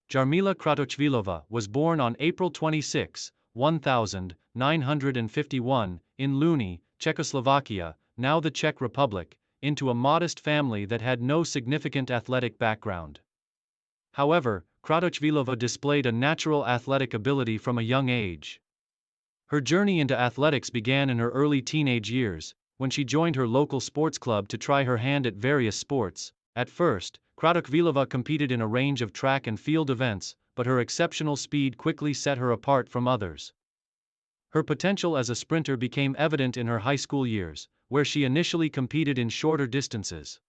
Jarmila Kratochvílová was born on April 26, 1951, in Louny, Czechoslovakia, now the Czech Republic, into a modest family that had no significant athletic background. However, Kratochvílová displayed a natural athletic ability from a young age. Her journey into athletics began in her early teenage years, when she joined her local sports club to try her hand at various sports. At first, Kratochvílová competed in a range of track and field events, but her exceptional speed quickly set her apart from others. Her potential as a sprinter became evident in her high school years, where she initially competed in shorter distances.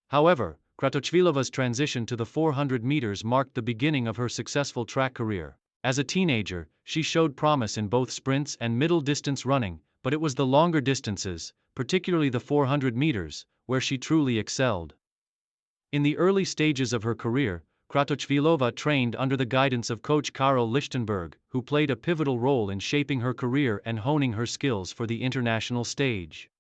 However, Kratochvílová's transition to the 400 meters marked the beginning of her successful track career. As a teenager, she showed promise in both sprints and middle-distance running, but it was the longer distances, particularly the 400 meters, where she truly excelled. In the early stages of her career, Kratochvílová trained under the guidance of coach Karel Lichtenberg, who played a pivotal role in shaping her career and honing her skills for the international stage.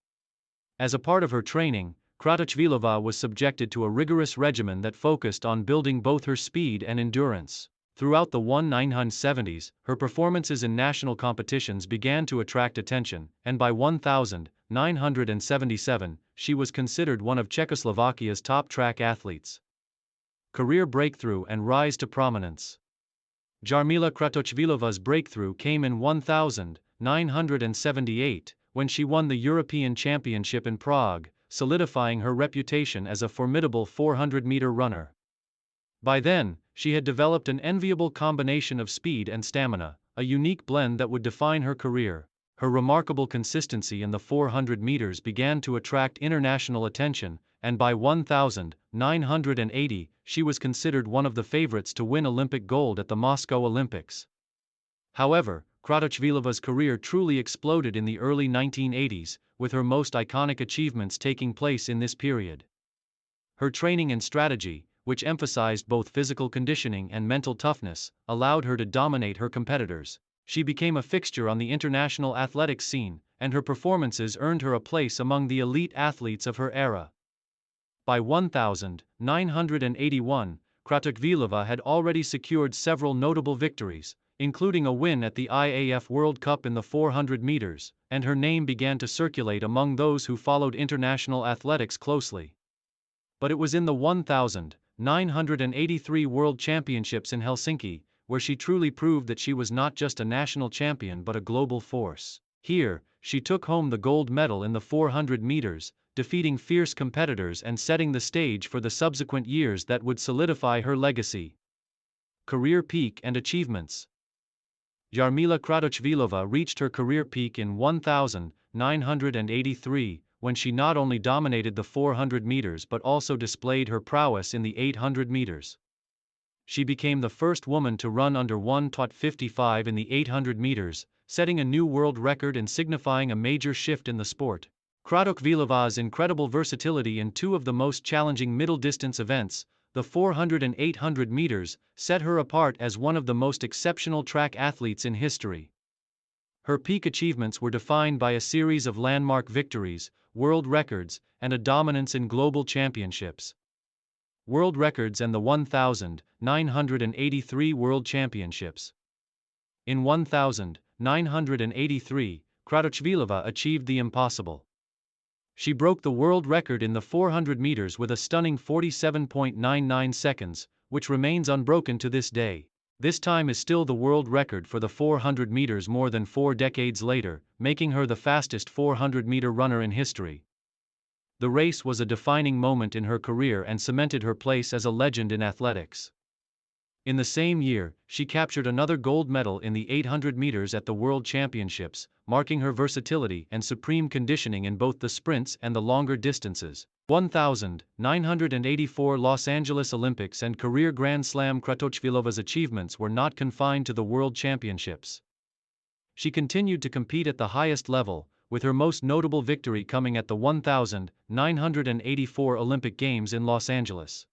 As a part of her training, Kratochvílová was subjected to a rigorous regimen that focused on building both her speed and endurance. Throughout the 1970s, her performances in national competitions began to attract attention, and by 1977, she was considered one of Czechoslovakia's top track athletes. Career breakthrough and rise to prominence. Jarmila Kratochvílová's breakthrough came in 1978, when she won the European Championship in Prague, solidifying her reputation as a formidable 400-meter runner. By then, she had developed an enviable combination of speed and stamina, a unique blend that would define her career. Her remarkable consistency in the 400 meters began to attract international attention, and by 1980, she was considered one of the favorites to win Olympic gold at the Moscow Olympics. However, Kratochvílová's career truly exploded in the early 1980s, with her most iconic achievements taking place in this period. Her training and strategy, which emphasized both physical conditioning and mental toughness, allowed her to dominate her competitors. She became a fixture on the international athletics scene, and her performances earned her a place among the elite athletes of her era. By 1981, Kratochvílová had already secured several notable victories, including a win at the IAF World Cup in the 400 meters, and her name began to circulate among those who followed international athletics closely. But it was in the 1983 World Championships in Helsinki, where she truly proved that she was not just a national champion but a global force. Here, she took home the gold medal in the 400 meters, defeating fierce competitors and setting the stage for the subsequent years that would solidify her legacy. Career peak and achievements. Jarmila Kratochvílová reached her career peak in 1983, when she not only dominated the 400 meters but also displayed her prowess in the 800 meters. She became the first woman to run under 1:55 in the 800 meters, setting a new world record and signifying a major shift in the sport. Kratochvílová's incredible versatility in two of the most challenging middle-distance events, the 400 and 800 meters, set her apart as one of the most exceptional track athletes in history. Her peak achievements were defined by a series of landmark victories, world records, and a dominance in global championships. World records and the 1983 World Championships. In 1983, Kratochvílová achieved the impossible. She broke the world record in the 400 meters with a stunning 47.99 seconds, which remains unbroken to this day. This time is still the world record for the 400 meters more than 4 decades later, making her the fastest 400-meter runner in history. The race was a defining moment in her career and cemented her place as a legend in athletics. In the same year, she captured another gold medal in the 800 meters at the World Championships, marking her versatility and supreme conditioning in both the sprints and the longer distances. 1984 Los Angeles Olympics and career Grand Slam. Kratochvílová's achievements were not confined to the World Championships. She continued to compete at the highest level, with her most notable victory coming at the 1984 Olympic Games in Los Angeles.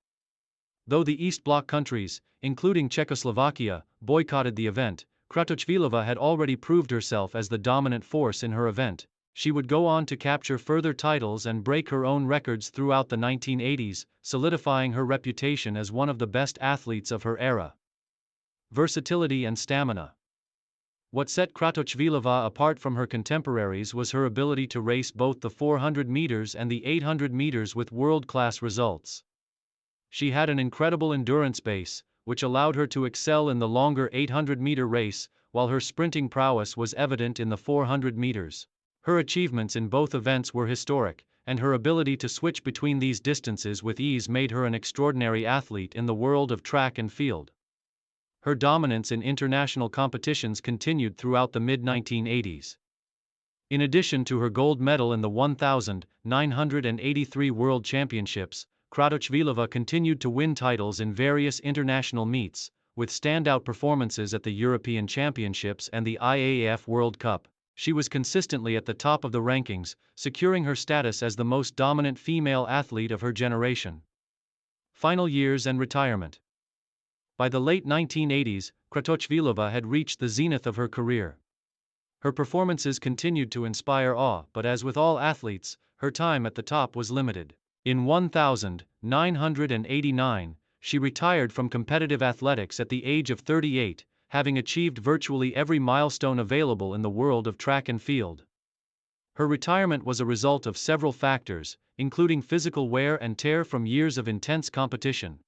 Though the East Bloc countries, including Czechoslovakia, boycotted the event, Kratochvílová had already proved herself as the dominant force in her event. She would go on to capture further titles and break her own records throughout the 1980s, solidifying her reputation as one of the best athletes of her era. Versatility and stamina. What set Kratochvílová apart from her contemporaries was her ability to race both the 400 meters and the 800 meters with world-class results. She had an incredible endurance base, which allowed her to excel in the longer 800-meter race, while her sprinting prowess was evident in the 400 meters. Her achievements in both events were historic, and her ability to switch between these distances with ease made her an extraordinary athlete in the world of track and field. Her dominance in international competitions continued throughout the mid-1980s. In addition to her gold medal in the 1,983 World Championships, Kratochvílová continued to win titles in various international meets, with standout performances at the European Championships and the IAAF World Cup. She was consistently at the top of the rankings, securing her status as the most dominant female athlete of her generation. Final years and retirement. By the late 1980s, Kratochvílová had reached the zenith of her career. Her performances continued to inspire awe, but as with all athletes, her time at the top was limited. In 1989, she retired from competitive athletics at the age of 38, having achieved virtually every milestone available in the world of track and field. Her retirement was a result of several factors, including physical wear and tear from years of intense competition.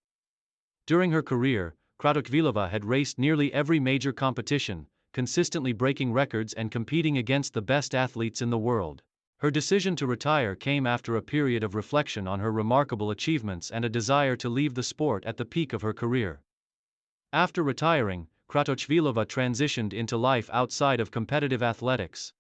During her career, Kratochvílová had raced nearly every major competition, consistently breaking records and competing against the best athletes in the world. Her decision to retire came after a period of reflection on her remarkable achievements and a desire to leave the sport at the peak of her career. After retiring, Kratochvílová transitioned into life outside of competitive athletics.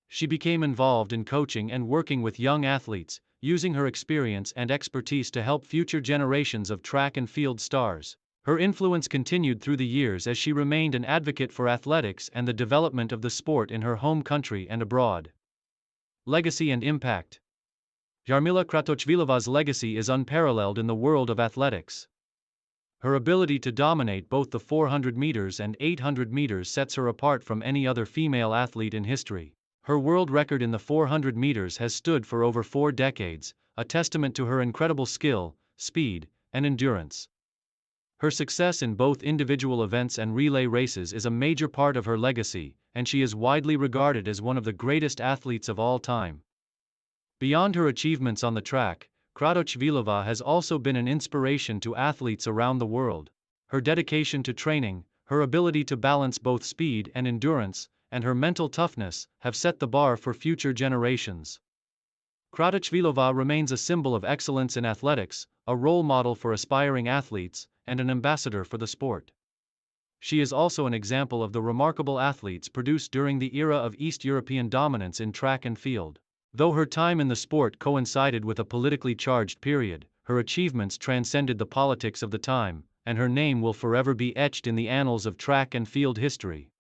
She became involved in coaching and working with young athletes, using her experience and expertise to help future generations of track and field stars. Her influence continued through the years as she remained an advocate for athletics and the development of the sport in her home country and abroad. Legacy and impact. Jarmila Kratochvílová's legacy is unparalleled in the world of athletics. Her ability to dominate both the 400 meters and 800 meters sets her apart from any other female athlete in history. Her world record in the 400 meters has stood for over 4 decades, a testament to her incredible skill, speed, and endurance. Her success in both individual events and relay races is a major part of her legacy, and she is widely regarded as one of the greatest athletes of all time. Beyond her achievements on the track, Kratochvílová has also been an inspiration to athletes around the world. Her dedication to training, her ability to balance both speed and endurance, and her mental toughness have set the bar for future generations. Kratochvílová remains a symbol of excellence in athletics, a role model for aspiring athletes, and an ambassador for the sport. She is also an example of the remarkable athletes produced during the era of East European dominance in track and field. Though her time in the sport coincided with a politically charged period, her achievements transcended the politics of the time, and her name will forever be etched in the annals of track and field history.